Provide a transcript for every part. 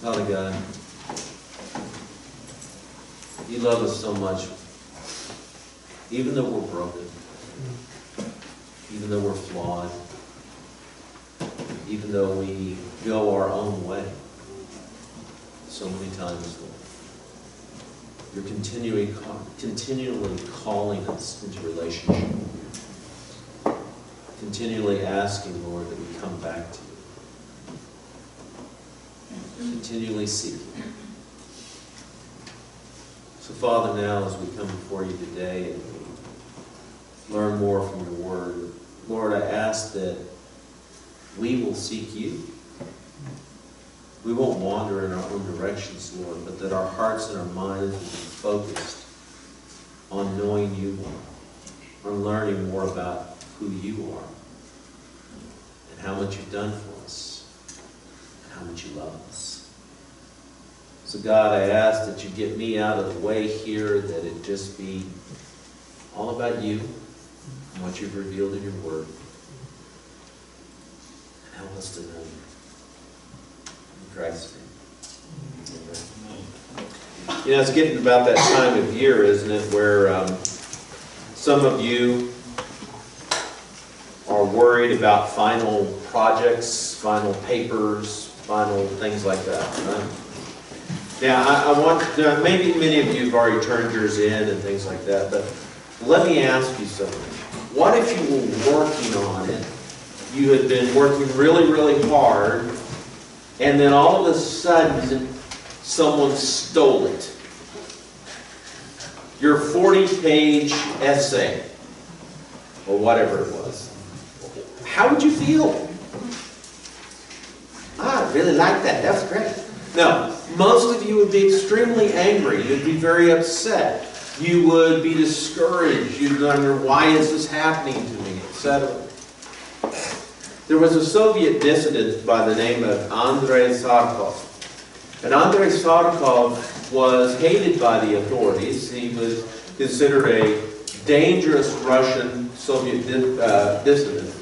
Father God, you love us so much, even though we're broken, even though we're flawed, even though we go our own way so many times, Lord. You're continually calling us into relationship. Continually asking, Lord, that we come back to you. Continually seeking. So, Father, now as we come before you today and we learn more from your word, Lord, I ask that we will seek you. We won't wander in our own directions, Lord, but that our hearts and our minds will be focused on knowing you more, on learning more about who you are and how much you've done for us and how much you love us. So God, I ask that you get me out of the way here, that it just be all about you and what you've revealed in your word. And help us to know you. In Christ's name. Amen. You know, it's getting about that time of year, isn't it, where some of you are worried about final projects, final papers, final things like that, right? Now, I want, maybe many of you have already turned yours in and things like that, but let me ask you something. What if you were working on it, you had been working really, really hard, and then all of a sudden, someone stole it? Your 40-page essay, or whatever it was. How would you feel? I really like that. That's great. No, most of you would be extremely angry. You'd be very upset. You would be discouraged. You'd wonder, why is this happening to me, etc. There was a Soviet dissident by the name of Andrei Sarkov. And Andrei Sarkov was hated by the authorities. He was considered a dangerous Russian Soviet dissident.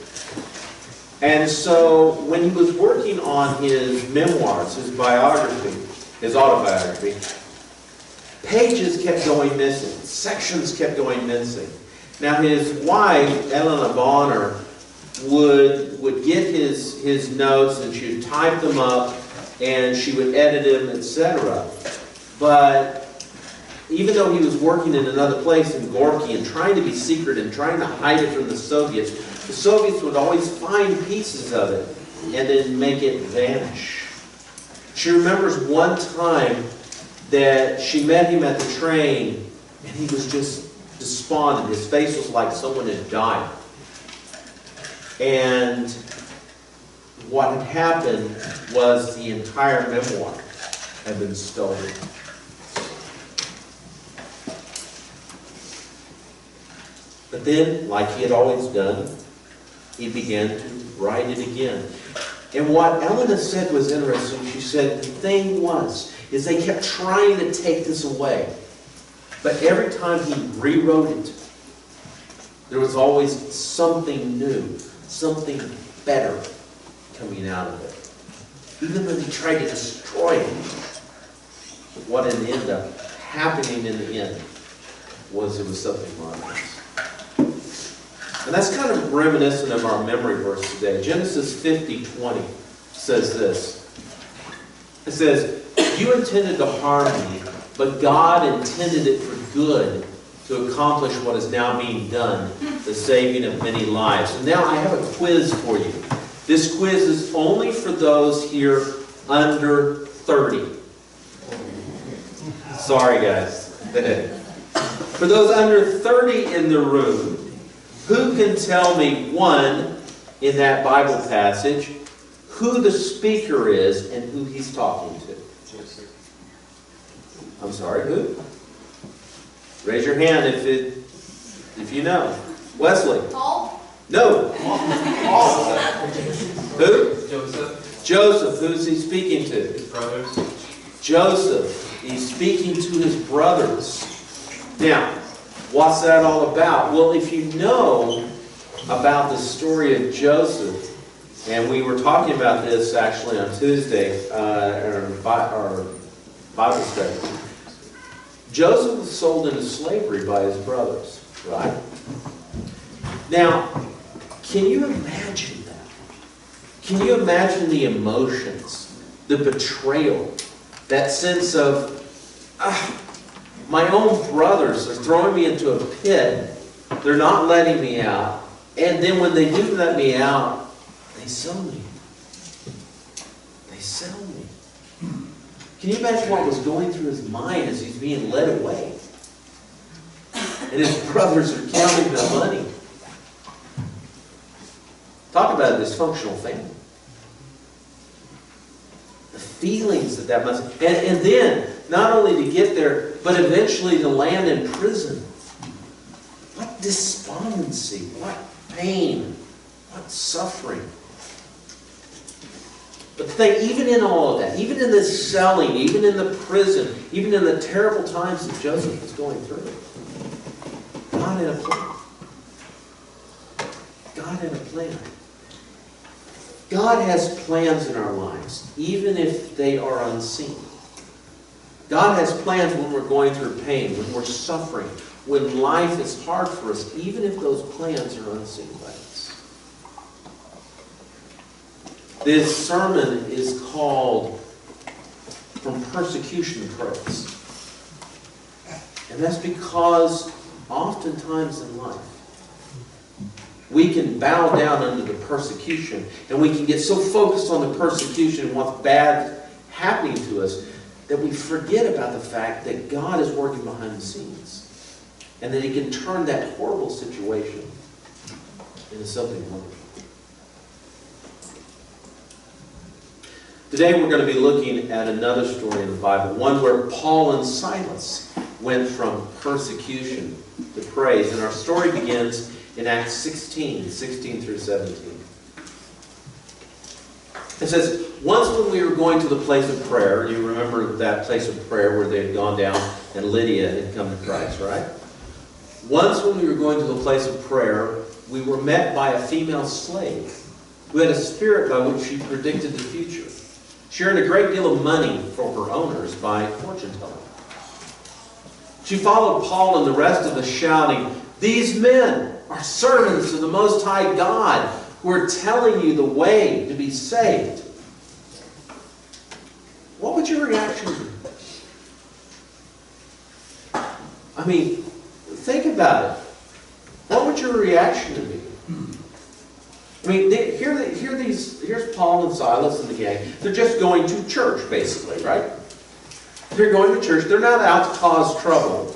And so when he was working on his memoirs, his biography, his autobiography, pages kept going missing. Sections kept going missing. Now his wife, Elena Bonner, would get his notes and she would type them up and she would edit them, etc. But even though he was working in another place in Gorky and trying to be secret and trying to hide it from the Soviets would always find pieces of it and then make it vanish. She remembers one time that she met him at the train and he was just despondent. His face was like someone had died. And what had happened was the entire memoir had been stolen. But then, like he had always done, he began to write it again. And what Elena said was interesting. She said the thing is they kept trying to take this away. But every time he rewrote it, there was always something new, something better coming out of it. Even when he tried to destroy it, what ended up happening in the end was something marvelous. And that's kind of reminiscent of our memory verse today. Genesis 50:20 says this. It says, "You intended to harm me, but God intended it for good to accomplish what is now being done, the saving of many lives." And now I have a quiz for you. This quiz is only for those here under 30. Sorry, guys. For those under 30 in the room, who can tell me, one, in that Bible passage, who the speaker is and who he's talking to? I'm sorry, who? Raise your hand if you know. Wesley? Paul? No. Paul. Who? Joseph. Joseph. Who's he speaking to? His brothers. Joseph. He's speaking to his brothers. Now, what's that all about? Well, if you know about the story of Joseph And we were talking about this actually on Tuesday, our Bible study. Joseph was sold into slavery by his brothers, right? Now, can you imagine that? Can you imagine the emotions, the betrayal, that sense of, my own brothers are throwing me into a pit, they're not letting me out, and then when they do let me out, they sell me. They sell me. Can you imagine what was going through his mind as he's being led away? And his brothers are counting their money. Talk about a dysfunctional family. The feelings that must... And then, not only to get there, but eventually to land in prison. What despondency, what pain, what suffering. But think, even in all of that, even in the selling, even in the prison, even in the terrible times that Joseph was going through, God had a plan. God had a plan. God has plans in our lives, even if they are unseen. God has plans when we're going through pain, when we're suffering, when life is hard for us, even if those plans are unseen by us. This sermon is called From Persecution to Praise. And that's because oftentimes in life, we can bow down under the persecution, and we can get so focused on the persecution and what's bad happening to us that we forget about the fact that God is working behind the scenes and that He can turn that horrible situation into something wonderful. Today we're going to be looking at another story in the Bible, one where Paul and Silas went from persecution to praise. And our story begins in Acts 16 through 17. It says, once when we were going to the place of prayer, you remember that place of prayer where they had gone down and Lydia had come to Christ, right? Once when we were going to the place of prayer, we were met by a female slave who had a spirit by which she predicted the future. She earned a great deal of money for her owners by fortune telling. She followed Paul and the rest of us shouting, "These men are servants of the Most High God who are telling you the way to be saved." What would your reaction be? I mean, think about it. What would your reaction to be? I mean, here's Paul and Silas and the gang. They're just going to church, basically, right? They're going to church. They're not out to cause trouble.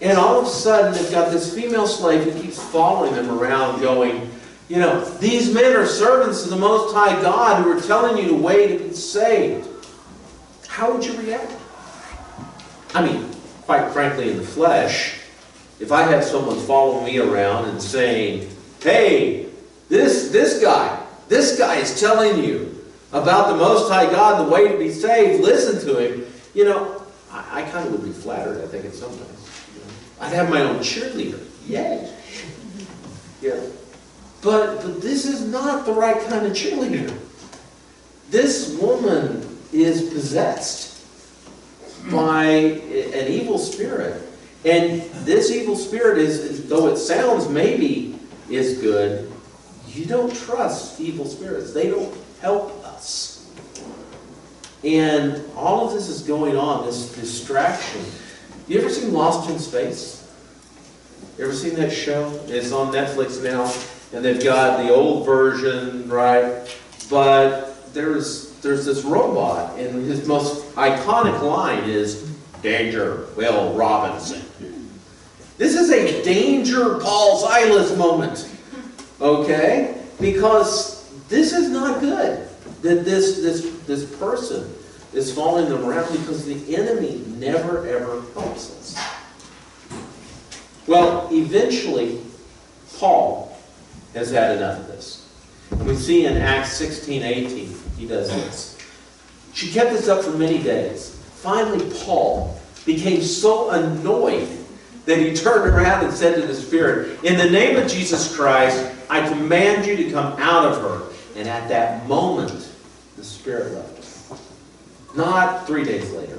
And all of a sudden, they've got this female slave who keeps following them around going, you know, "These men are servants of the Most High God who are telling you the way to be saved." How would you react? I mean, quite frankly, in the flesh, if I had someone following me around and saying, "Hey, this guy is telling you about the Most High God, the way to be saved, listen to him," you know, I kind of would be flattered, I think, at some point. I'd have my own cheerleader. Yay! Yeah. But this is not the right kind of cheerleader. This woman is possessed by an evil spirit. And this evil spirit is, though it sounds maybe is good, you don't trust evil spirits. They don't help us. And all of this is going on, this distraction. You ever seen Lost in Space? You ever seen that show? It's on Netflix now, and they've got the old version, right? But there's this robot, and his most iconic line is, "Danger, Will Robinson." This is a danger Paul Silas moment, okay? Because this is not good that this person is following them around, because the enemy never ever helps us. Well, eventually, Paul has had enough of this. And we see in Acts 16:18, he does this. She kept this up for many days. Finally, Paul became so annoyed that he turned around and said to the spirit, "In the name of Jesus Christ, I command you to come out of her." And at that moment, the Spirit left him. Not 3 days later.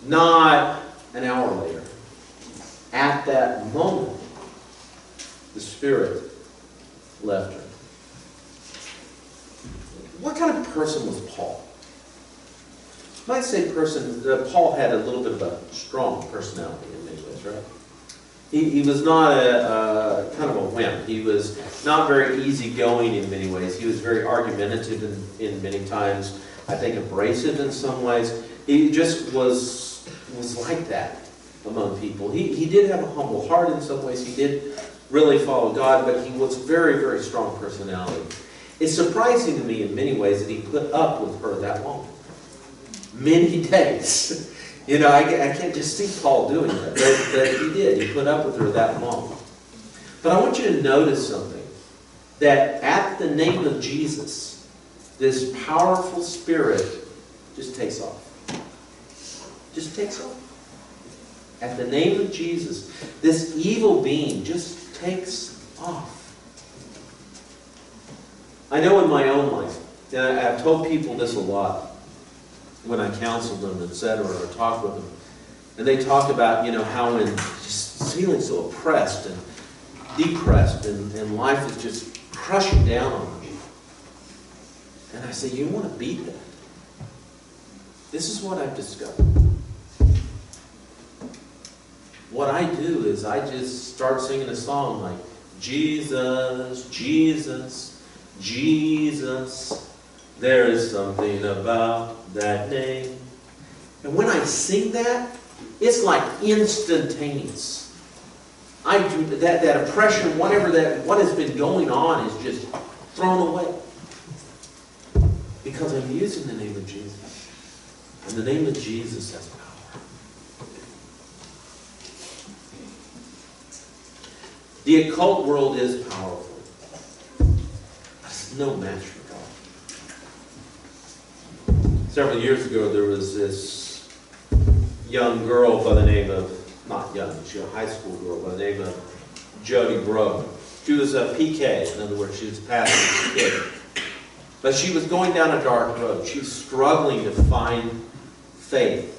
Not an hour later. At that moment, the Spirit left her. What kind of person was Paul? You might say Paul had a little bit of a strong personality in many ways, right? He was not a kind of a wimp. He was not very easygoing in many ways. He was very argumentative in many times. I think abrasive in some ways. He just was like that among people. He did have a humble heart in some ways. He did really follow God, but he was very, very strong personality. It's surprising to me in many ways that he put up with her that long. Many days. You know, I can't just see Paul doing that, but he did. He put up with her that long. But I want you to notice something. That at the name of Jesus, this powerful Spirit just takes off. Just takes off. At the name of Jesus, this evil being just takes off. I know in my own life, and I've told people this a lot, when I counsel them, etc., or talk with them. And they talk about, how when just feeling so oppressed and depressed and life is just crushing down on them. And I say, you want to beat that? This is what I've discovered. What I do is I just start singing a song like, Jesus, Jesus, Jesus, there is something about that name. And when I sing that, it's like instantaneous. I do that oppression, what has been going on is just thrown away. Because I'm using the name of Jesus. And the name of Jesus has power. The occult world is powerful. But it's no match for God. Several years ago, there was this young girl by the name of, not young, she was a high school girl by the name of Jody Brogan. She was a PK, in other words, she was a pastor's kid. But she was going down a dark road. She was struggling to find faith.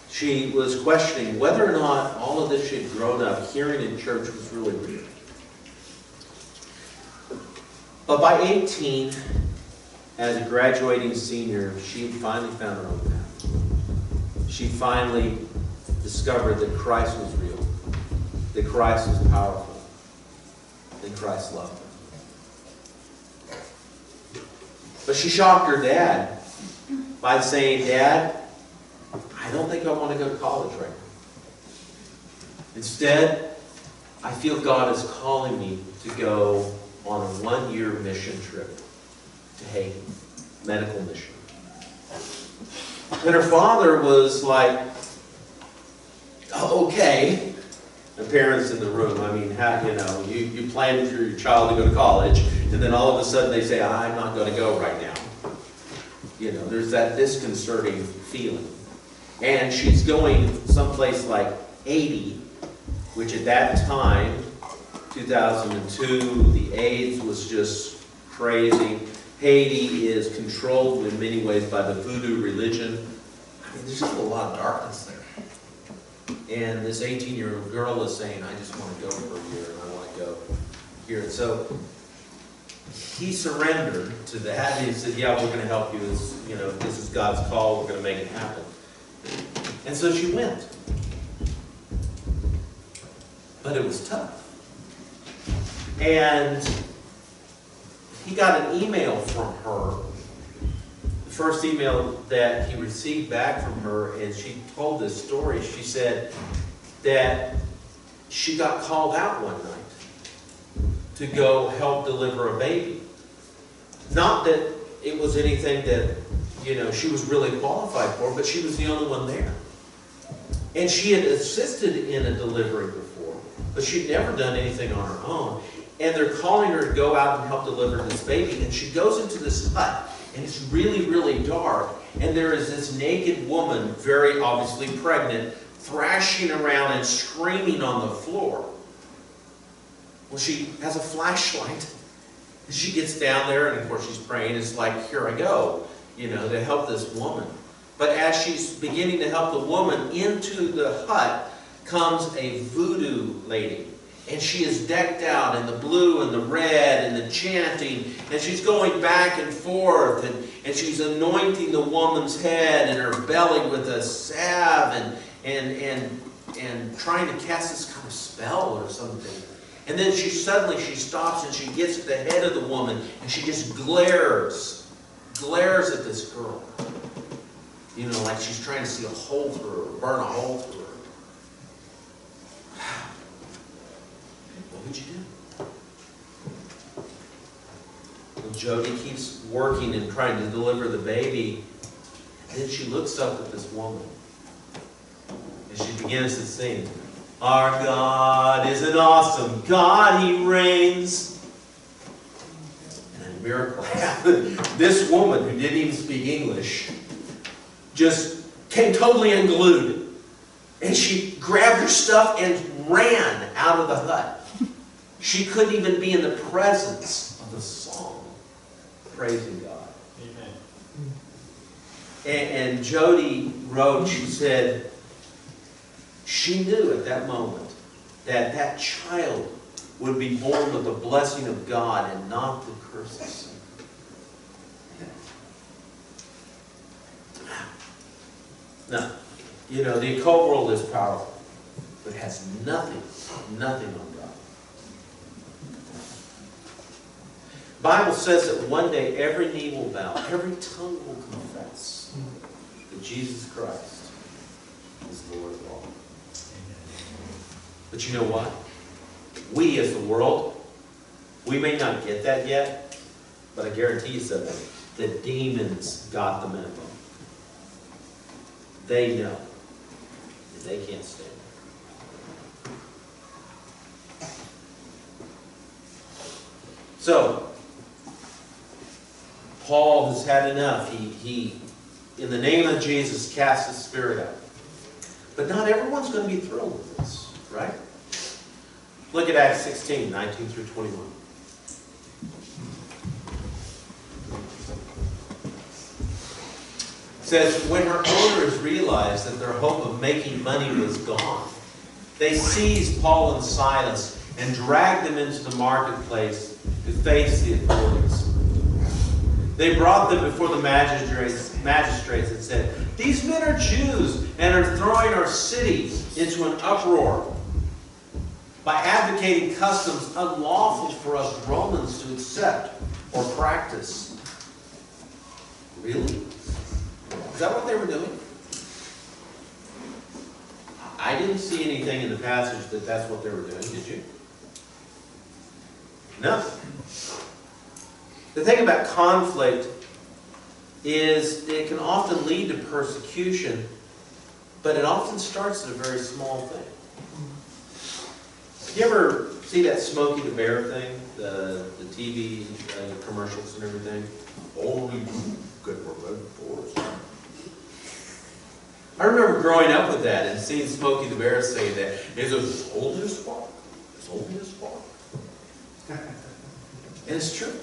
She was questioning whether or not all of this she had grown up hearing in church was really real. But by 18, as a graduating senior, she finally found her own path. She finally discovered that Christ was real, that Christ was powerful, that Christ loved her. But she shocked her dad by saying, Dad, I don't think I want to go to college right now. Instead, I feel God is calling me to go on a 1-year mission trip to Haiti, medical mission. And her father was like, oh, okay. The parents in the room, I mean, how, you plan for your child to go to college, and then all of a sudden they say, I'm not going to go right now. There's that disconcerting feeling. And she's going someplace like Haiti, which at that time, 2002, the AIDS was just crazy. Haiti is controlled in many ways by the voodoo religion. I mean, there's just a lot of darkness there. And this 18-year-old girl is saying, I just want to go for a year, and I want to go here. And so he surrendered to that. He said, yeah, we're going to help you. This is God's call. We're going to make it happen. And so she went. But it was tough. And he got an email from her. The first email that he received back from her, and she told this story. She said that she got called out one night to go help deliver a baby. Not that it was anything that, she was really qualified for, but she was the only one there. And she had assisted in a delivery before, but she'd never done anything on her own. And they're calling her to go out and help deliver this baby. And she goes into this hut, and it's really, really dark. And there is this naked woman, very obviously pregnant, thrashing around and screaming on the floor. Well, she has a flashlight, She gets down there, and of course she's praying. It's like, here I go, to help this woman. But as she's beginning to help the woman, into the hut comes a voodoo lady. And she is decked out in the blue and the red and the chanting. And she's going back and forth. And she's anointing the woman's head and her belly with a salve and trying to cast this kind of spell or something. And then she stops and she gets at the head of the woman and she just glares at this girl. Like she's trying to see a hole through her, burn a hole through her. What would you do? Well, Jody keeps working and trying to deliver the baby. And then she looks up at this woman. And she begins to sing, "Our God is an awesome God, He reigns." And a miracle happened. This woman, who didn't even speak English, just came totally unglued. And she grabbed her stuff and ran out of the hut. She couldn't even be in the presence of the song, praising God. Amen. And Jody wrote, she said, she knew at that moment that that child would be born with the blessing of God and not the curses. Now, the occult world is powerful, but it has nothing on God. The Bible says that one day every knee will bow, every tongue will confess that Jesus Christ is Lord of all. But you know what? We as the world, we may not get that yet, but I guarantee you something. The demons got the memo. They know. And they can't stand it. So, Paul has had enough. He, in the name of Jesus, casts the spirit out. But not everyone's going to be thrilled with this, right? Look at Acts 16, 19 through 21. It says, when her owners realized that their hope of making money was gone, they seized Paul and Silas and dragged them into the marketplace to face the authorities. They brought them before the magistrates and said, "These men are Jews and are throwing our city into an uproar by advocating customs unlawful for us Romans to accept or practice." Really? Is that what they were doing? I didn't see anything in the passage that that's what they were doing, did you? No. The thing about conflict is it can often lead to persecution, but it often starts at a very small thing. You ever see that Smokey the Bear thing? The TV commercials and everything? Only good for good boys. I remember growing up with that and seeing Smokey the Bear say that. Is it as old as spark? As old as spark. And it's true.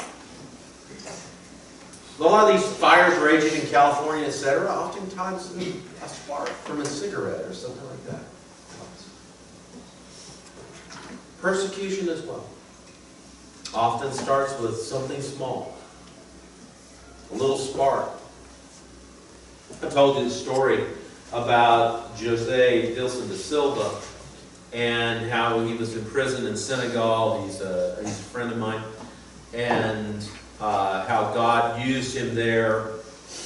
A lot of these fires raging in California, etc., oftentimes a spark from a cigarette or something like that. Persecution as well often starts with something small. A little spark. I told you the story about José Dilson da Silva and how he was in prison in Senegal. He's a friend of mine. And how God used him there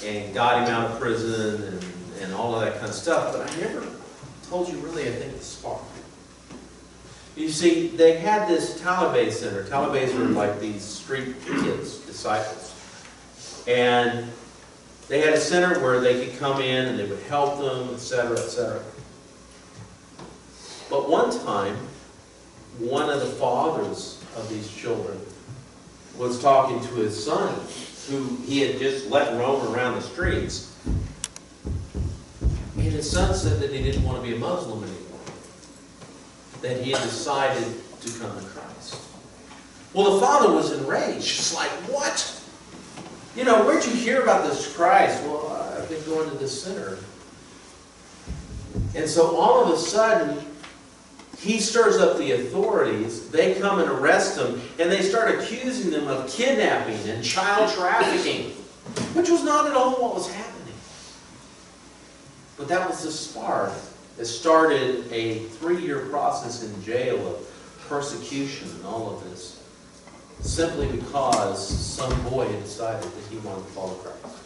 and got him out of prison and all of that kind of stuff. But I never told you really, I think, the spark. You see, they had this Talibé center. Talibés were like these street kids, disciples. And they had a center where they could come in and they would help them, etc., etc. But one time, one of the fathers of these children was talking to his son, who he had just let roam around the streets. And his son said that he didn't want to be a Muslim anymore. That he had decided to come to Christ. Well, the father was enraged. Just like, what? You know, where'd you hear about this Christ? Well, I've been going to this center. And so all of a sudden, he stirs up the authorities. They come and arrest him, and they start accusing them of kidnapping and child trafficking, which was not at all what was happening. But that was the spark that started a 3-year process in jail of persecution and all of this, simply because some boy had decided that he wanted to follow Christ.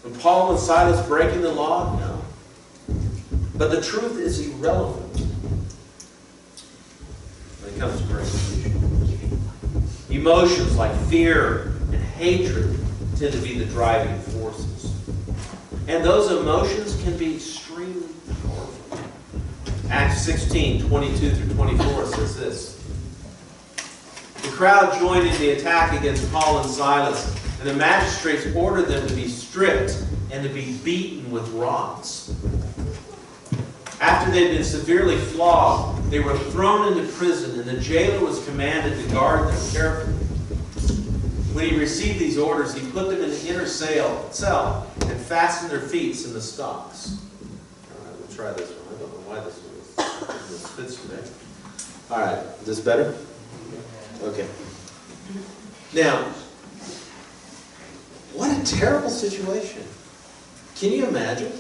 And Paul and Silas breaking the law? No. But the truth is irrelevant when it comes to persecution. Emotions like fear and hatred tend to be the driving forces. And those emotions can be extremely powerful. Acts 16, 22 through 24 says this. The crowd joined in the attack against Paul and Silas, and the magistrates ordered them to be stripped and to be beaten with rods. After they'd been severely flogged, they were thrown into prison, and the jailer was commanded to guard them carefully. When he received these orders, he put them in the inner cell and fastened their feet in the stocks. All right, we'll try this one. I don't know why this fits today. All right, is this better? Okay. Now, what a terrible situation. Can you imagine?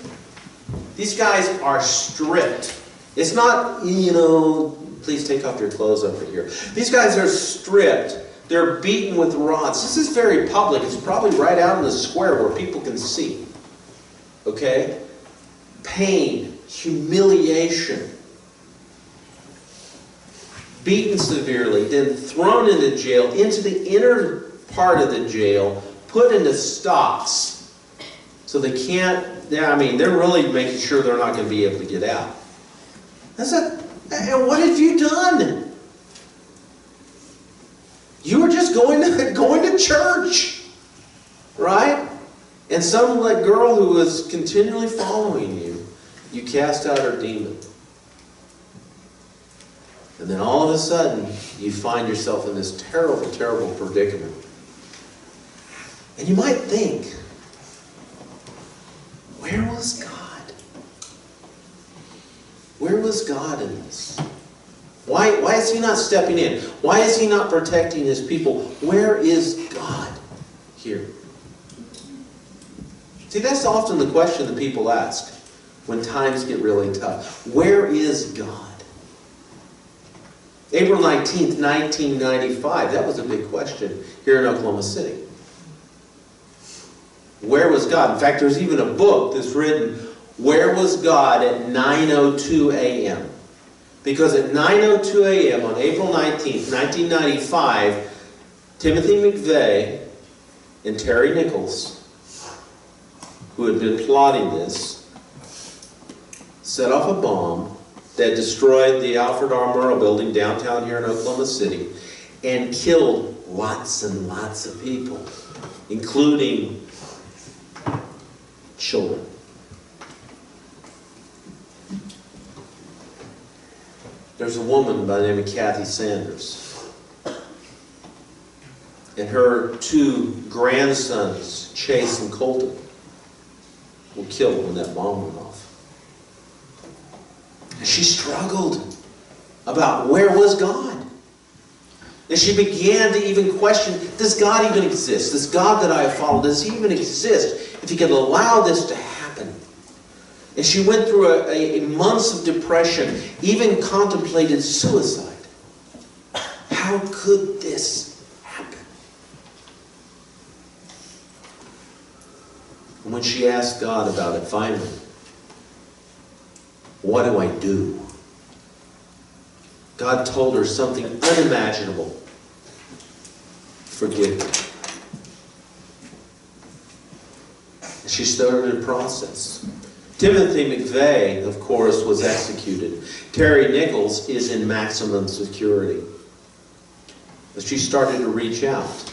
These guys are stripped. It's not, you know, please take off your clothes over here. These guys are stripped. They're beaten with rods. This is very public. It's probably right out in the square where people can see. Okay? Pain, humiliation. Beaten severely, then thrown into jail, into the inner part of the jail, put into stocks. So they can't, I mean, they're really making sure they're not going to be able to get out. And what have you done? You were just going to church, right? And some girl who was continually following you, you cast out her demon. And then all of a sudden, you find yourself in this terrible, terrible predicament. And you might think, where was God? Where was God in this? Why is He not stepping in? Why is He not protecting His people? Where is God here? See, that's often the question that people ask when times get really tough. Where is God? April 19th, 1995, that was a big question here in Oklahoma City. Where was God? In fact, there's even a book that's written, Where Was God at 9:02 a.m.? Because at 9:02 a.m. on April 19th, 1995, Timothy McVeigh and Terry Nichols, who had been plotting this, set off a bomb that destroyed the Alfred R. Murrah building downtown here in Oklahoma City and killed lots and lots of people, including children. There's a woman by the name of Kathy Sanders. And her 2 grandsons, Chase and Colton, were killed when that bomb went off. And she struggled about where was God. And she began to even question, does God even exist? This God that I have followed, does He even exist? If He could allow this to happen. And she went through a months of depression, even contemplated suicide. How could this happen? And when she asked God about it finally, what do I do? God told her something unimaginable. Forgive me. And she started a process. Timothy McVeigh, of course, was executed. Terry Nichols is in maximum security. But she started to reach out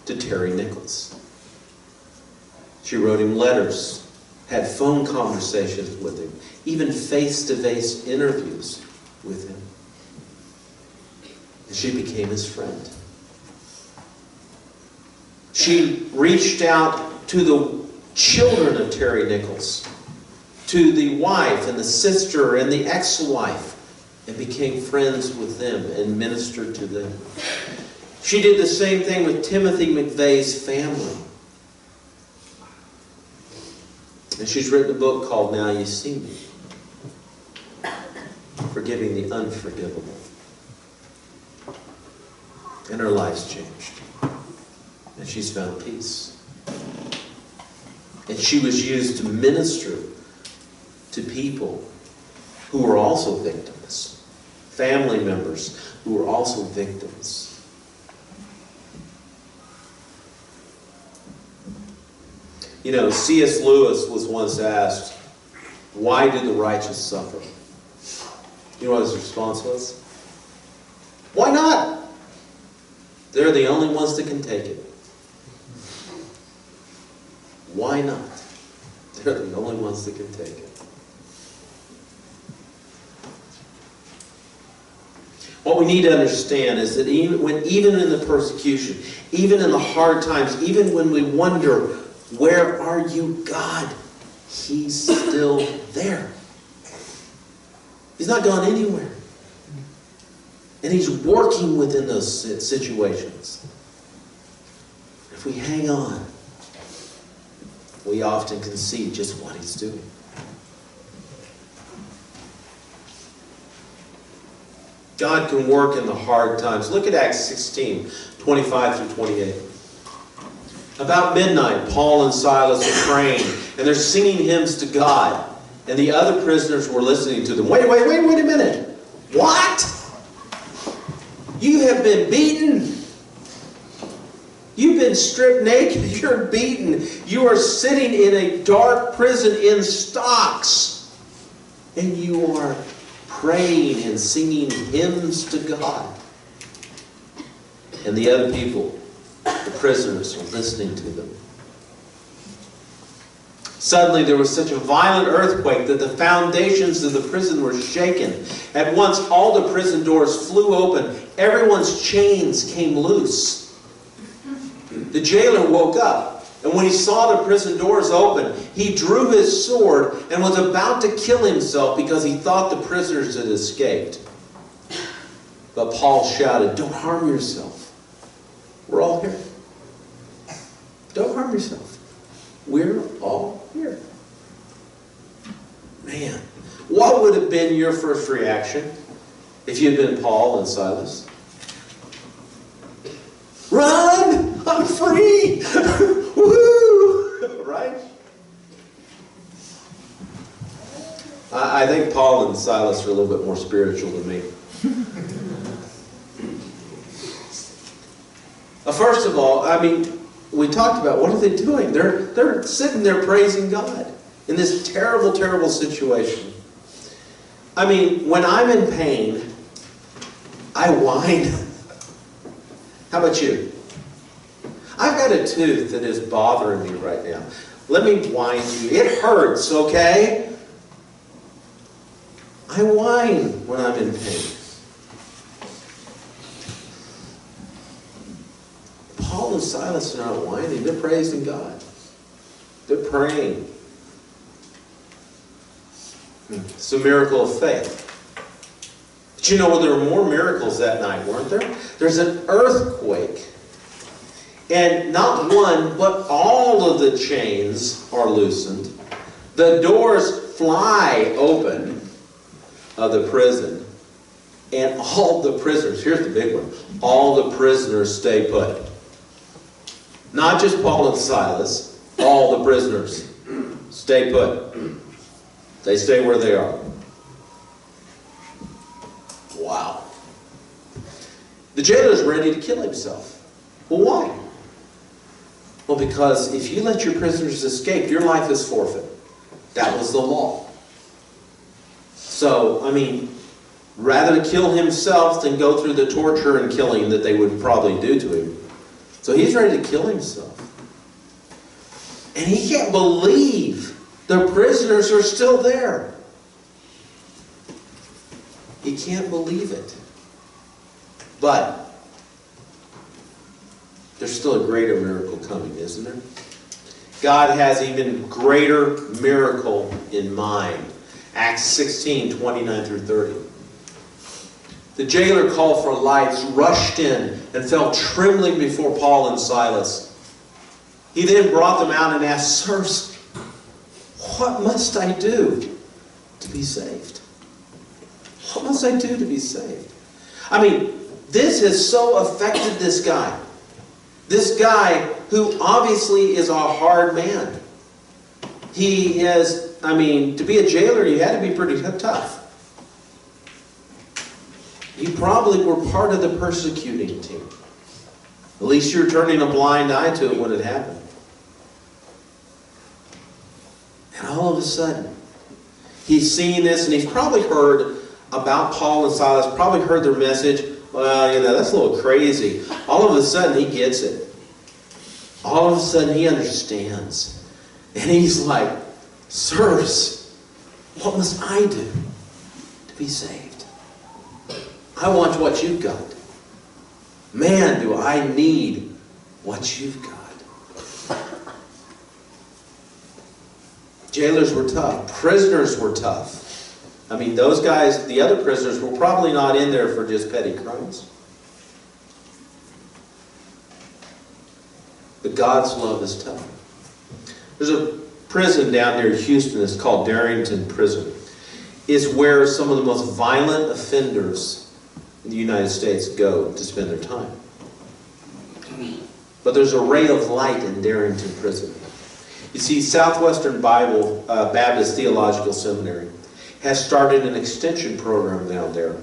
to Terry Nichols. She wrote him letters, had phone conversations with him, even face-to-face interviews. with him. And she became his friend. She reached out to the children of Terry Nichols, to the wife and the sister and the ex-wife, and became friends with them and ministered to them. She did the same thing with Timothy McVeigh's family. And she's written a book called Now You See Me, Forgiving the Unforgivable. And her life's changed. And she's found peace. And she was used to minister to people who were also victims. Family members who were also victims. You know, C.S. Lewis was once asked, why do the righteous suffer? You know what his response was? Why not? They're the only ones that can take it. Why not? They're the only ones that can take it. What we need to understand is that even in the persecution, even in the hard times, even when we wonder, where are you, God? He's still there. He's not gone anywhere. And He's working within those situations. If we hang on, we often can see just what He's doing. God can work in the hard times. Look at Acts 16, 25 through 28. About midnight, Paul and Silas are praying, and they're singing hymns to God. And the other prisoners were listening to them. Wait a minute. What? You have been beaten. You've been stripped naked. You're beaten. You are sitting in a dark prison in stocks. And you are praying and singing hymns to God. And the other people, the prisoners, are listening to them. Suddenly there was such a violent earthquake that the foundations of the prison were shaken. At once all the prison doors flew open. Everyone's chains came loose. The jailer woke up, and when he saw the prison doors open, he drew his sword and was about to kill himself because he thought the prisoners had escaped. But Paul shouted, "Don't harm yourself. We're all here. Don't harm yourself. We're all here." Man, what would have been your first reaction if you'd been Paul and Silas? Run! I'm free! Woo! Right? I think Paul and Silas are a little bit more spiritual than me. First of all, I mean, we talked about what are they doing? They're sitting there praising God in this terrible, terrible situation. I mean, when I'm in pain, I whine. How about you? I've got a tooth that is bothering me right now. Let me whine to you. It hurts, okay? I whine when I'm in pain. Paul and Silas are not whining. They're praising God. They're praying. It's a miracle of faith. But you know, there were more miracles that night, weren't there? There's an earthquake. And not one, but all of the chains are loosened. The doors fly open of the prison. And all the prisoners, here's the big one, all the prisoners stay put. Not just Paul and Silas, all the prisoners stay put. They stay where they are. Wow. The jailer's ready to kill himself. Well, why? Well, because if you let your prisoners escape, your life is forfeit. That was the law. So, I mean, rather to kill himself than go through the torture and killing that they would probably do to him. So he's ready to kill himself. And he can't believe the prisoners are still there. He can't believe it. But there's still a greater miracle coming, isn't there? God has even greater miracle in mind. Acts 16, 29 through 30. The jailer called for lights, rushed in, and fell trembling before Paul and Silas. He then brought them out and asked, "Sirs, what must I do to be saved? What must I do to be saved?" I mean, this has so affected this guy. This guy who obviously is a hard man. He is, I mean, to be a jailer, you had to be pretty tough. You probably were part of the persecuting team. At least you're turning a blind eye to it when it happened. And all of a sudden, he's seeing this, and he's probably heard about Paul and Silas, probably heard their message. Well, you know, that's a little crazy. All of a sudden, he gets it. All of a sudden, he understands. And he's like, "Sirs, what must I do to be saved? I want what you've got. Man, do I need what you've got." Jailers were tough. Prisoners were tough. I mean, those guys, the other prisoners, were probably not in there for just petty crimes. But God's love is tough. There's a prison down near Houston. It's called Darrington Prison. It's where some of the most violent offenders in the United States go to spend their time. But there's a ray of light in Darrington Prison. You see, Southwestern Bible Baptist Theological Seminary has started an extension program down there,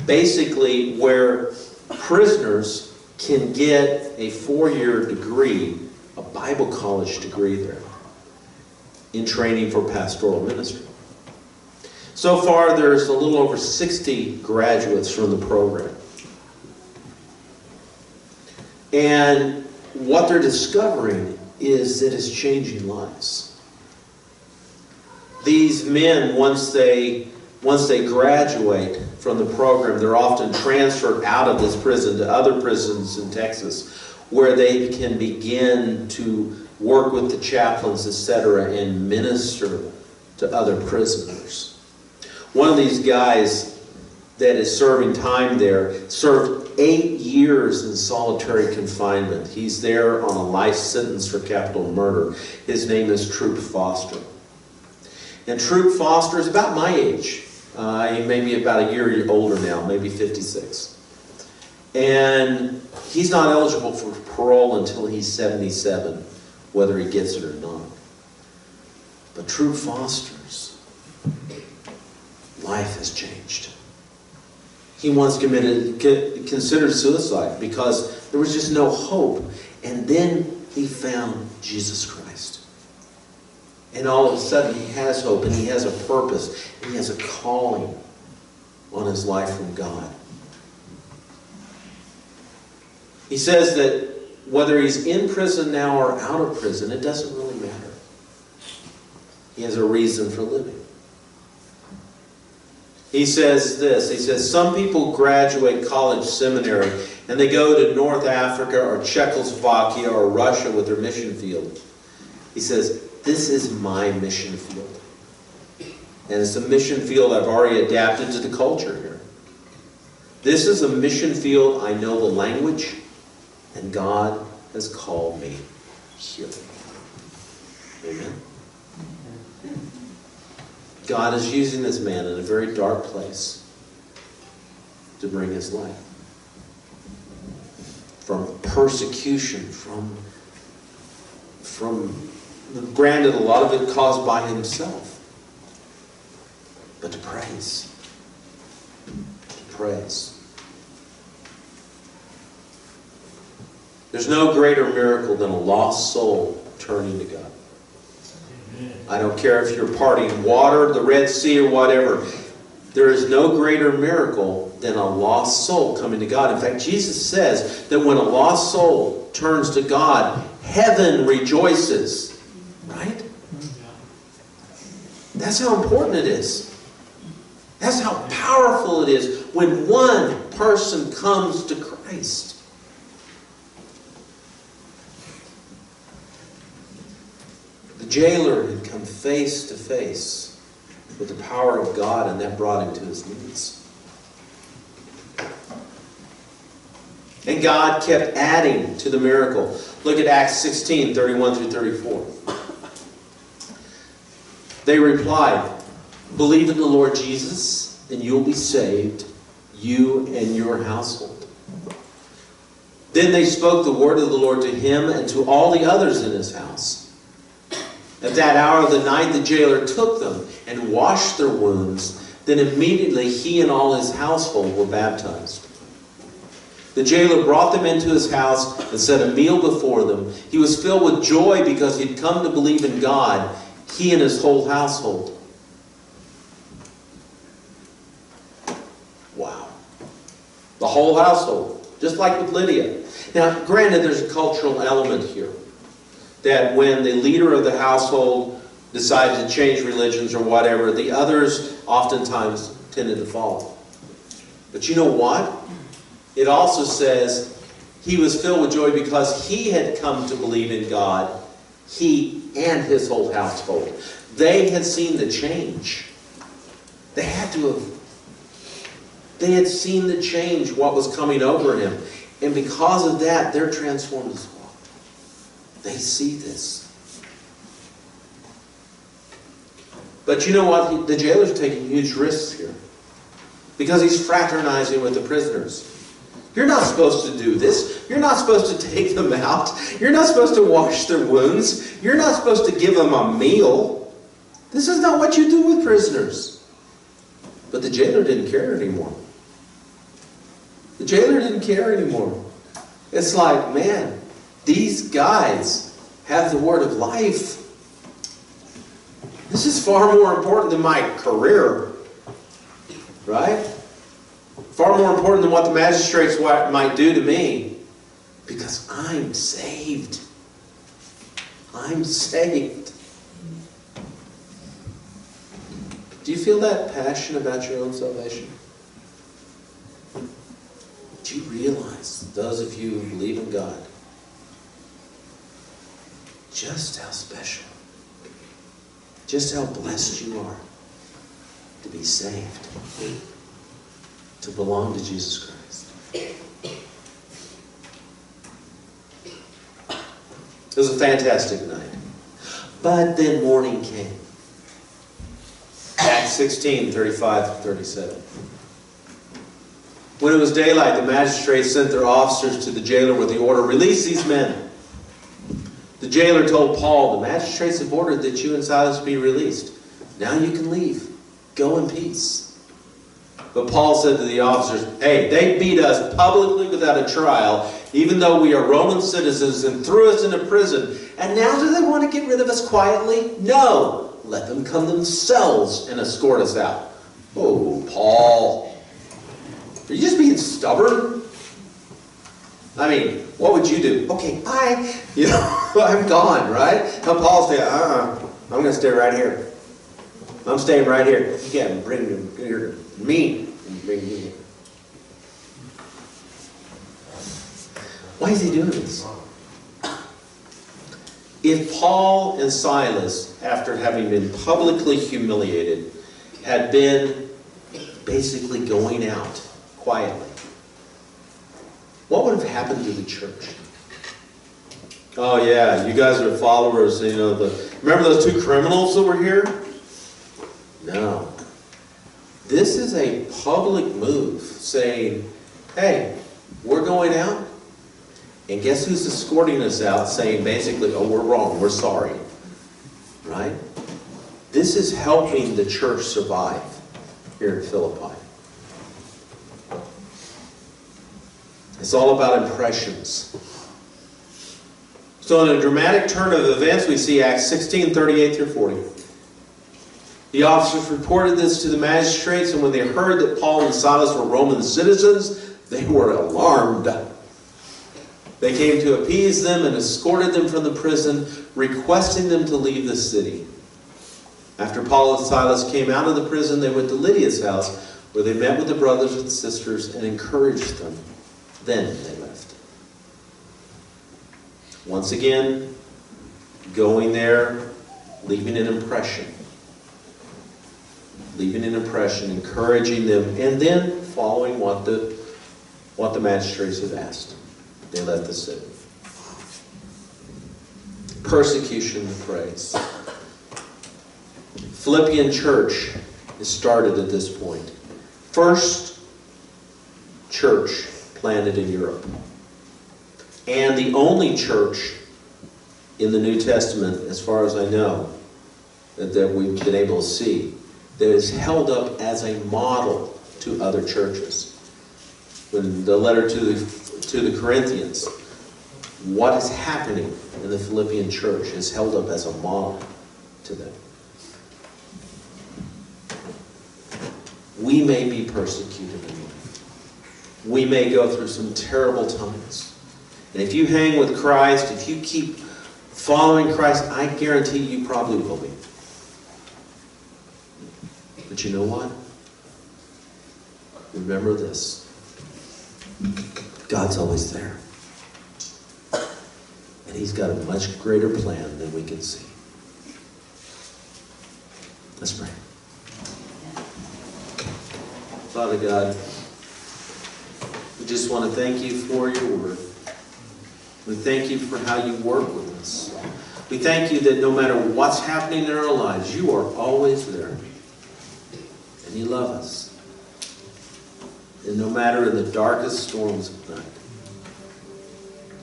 basically where prisoners can get a 4-year degree, a Bible college degree there, in training for pastoral ministry. So far, there's a little over 60 graduates from the program. And what they're discovering is that it's changing lives. These men, once they graduate from the program, they're often transferred out of this prison to other prisons in Texas, where they can begin to work with the chaplains, etc., and minister to other prisoners. One of these guys that is serving time there served 8 years in solitary confinement. He's there on a life sentence for capital murder. His name is Troop Foster. And Troop Foster is about my age. He may be about a year older now, maybe 56. And he's not eligible for parole until he's 77, whether he gets it or not. But Troop Foster's life has changed. He once considered suicide because there was just no hope. And then he found Jesus Christ. And all of a sudden he has hope, and he has a purpose, and he has a calling on his life from God. He says that whether he's in prison now or out of prison, it doesn't really matter. He has a reason for living. He says this, he says, some people graduate college seminary and they go to North Africa or Czechoslovakia or Russia with their mission field. He says, this is my mission field. And it's a mission field I've already adapted to the culture here. This is a mission field, I know the language, and God has called me here. Amen. God is using this man in a very dark place to bring his life. From persecution, from granted, a lot of it caused by himself, but to praise. To praise. There's no greater miracle than a lost soul turning to God. I don't care if you're parting water, the Red Sea, or whatever. There is no greater miracle than a lost soul coming to God. In fact, Jesus says that when a lost soul turns to God, heaven rejoices. Right? That's how important it is. That's how powerful it is when one person comes to Christ. The jailer had come face to face with the power of God, and that brought him to his knees. And God kept adding to the miracle. Look at Acts 16, 31 through 34. They replied, "Believe in the Lord Jesus, and you'll be saved, you and your household." Then they spoke the word of the Lord to him and to all the others in his house. At that hour of the night, the jailer took them and washed their wounds. Then immediately he and all his household were baptized. The jailer brought them into his house and set a meal before them. He was filled with joy because he'd come to believe in God, he and his whole household. Wow. The whole household. Just like with Lydia. Now, granted, there's a cultural element here. That when the leader of the household decided to change religions or whatever, the others oftentimes tended to follow. But you know what? It also says he was filled with joy because he had come to believe in God, he and his whole household. They had seen the change. They had to have. They had seen the change, what was coming over him. And because of that, they're transformed as well. They see this. But you know what? The jailer's taking huge risks here. Because he's fraternizing with the prisoners. You're not supposed to do this. You're not supposed to take them out. You're not supposed to wash their wounds. You're not supposed to give them a meal. This is not what you do with prisoners. But the jailer didn't care anymore. The jailer didn't care anymore. It's like, man, these guys have the word of life. This is far more important than my career. Right? Far more important than what the magistrates might do to me. Because I'm saved. I'm saved. Do you feel that passion about your own salvation? Do you realize, those of you who believe in God, just how special, just how blessed you are to be saved, to belong to Jesus Christ? It was a fantastic night. But then morning came. Acts 16, 35-37. When it was daylight, the magistrates sent their officers to the jailer with the order, "Release these men." The jailer told Paul, "The magistrates have ordered that you and Silas be released. Now you can leave. Go in peace." But Paul said to the officers, "Hey, they beat us publicly without a trial, even though we are Roman citizens, and threw us into prison. And now do they want to get rid of us quietly? No, let them come themselves and escort us out." Oh, Paul, are you just being stubborn? I mean, what would you do? Okay, bye. I'm gone, right? Now Paul's saying, I'm going to stay right here. I'm staying right here. You can't bring them here to me. Bring me here. Why is he doing this? If Paul and Silas, after having been publicly humiliated, had been basically going out quietly, what would have happened to the church? Oh yeah, you guys are followers, remember those two criminals that were here? No. This is a public move saying, hey, we're going out, and guess who's escorting us out, saying basically, oh, we're wrong, we're sorry. Right? This is helping the church survive here in Philippi. It's all about impressions. So in a dramatic turn of events, we see Acts 16, 38-40. The officers reported this to the magistrates, and when they heard that Paul and Silas were Roman citizens, they were alarmed. They came to appease them and escorted them from the prison, requesting them to leave the city. After Paul and Silas came out of the prison, they went to Lydia's house, where they met with the brothers and sisters and encouraged them. Then they left. Once again, going there, leaving an impression. Leaving an impression, encouraging them, and then following what the magistrates had asked. They left the city. Persecution and praise. Philippian church is started at this point. First church planted in Europe. And the only church in the New Testament, as far as I know, that we've been able to see, that is held up as a model to other churches. When the letter to the Corinthians, what is happening in the Philippian church is held up as a model to them. We may be persecuted in life. We may go through some terrible times. And if you hang with Christ, if you keep following Christ, I guarantee you probably will be. But you know what? Remember this. God's always there. And He's got a much greater plan than we can see. Let's pray. Father God, we just want to thank you for your word. We thank you for how you work with us. We thank you that no matter what's happening in our lives, you are always there. And you love us. And no matter in the darkest storms of night,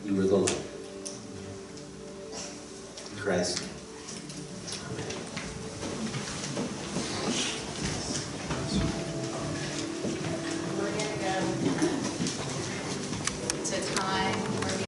you are the light. In Christ's name.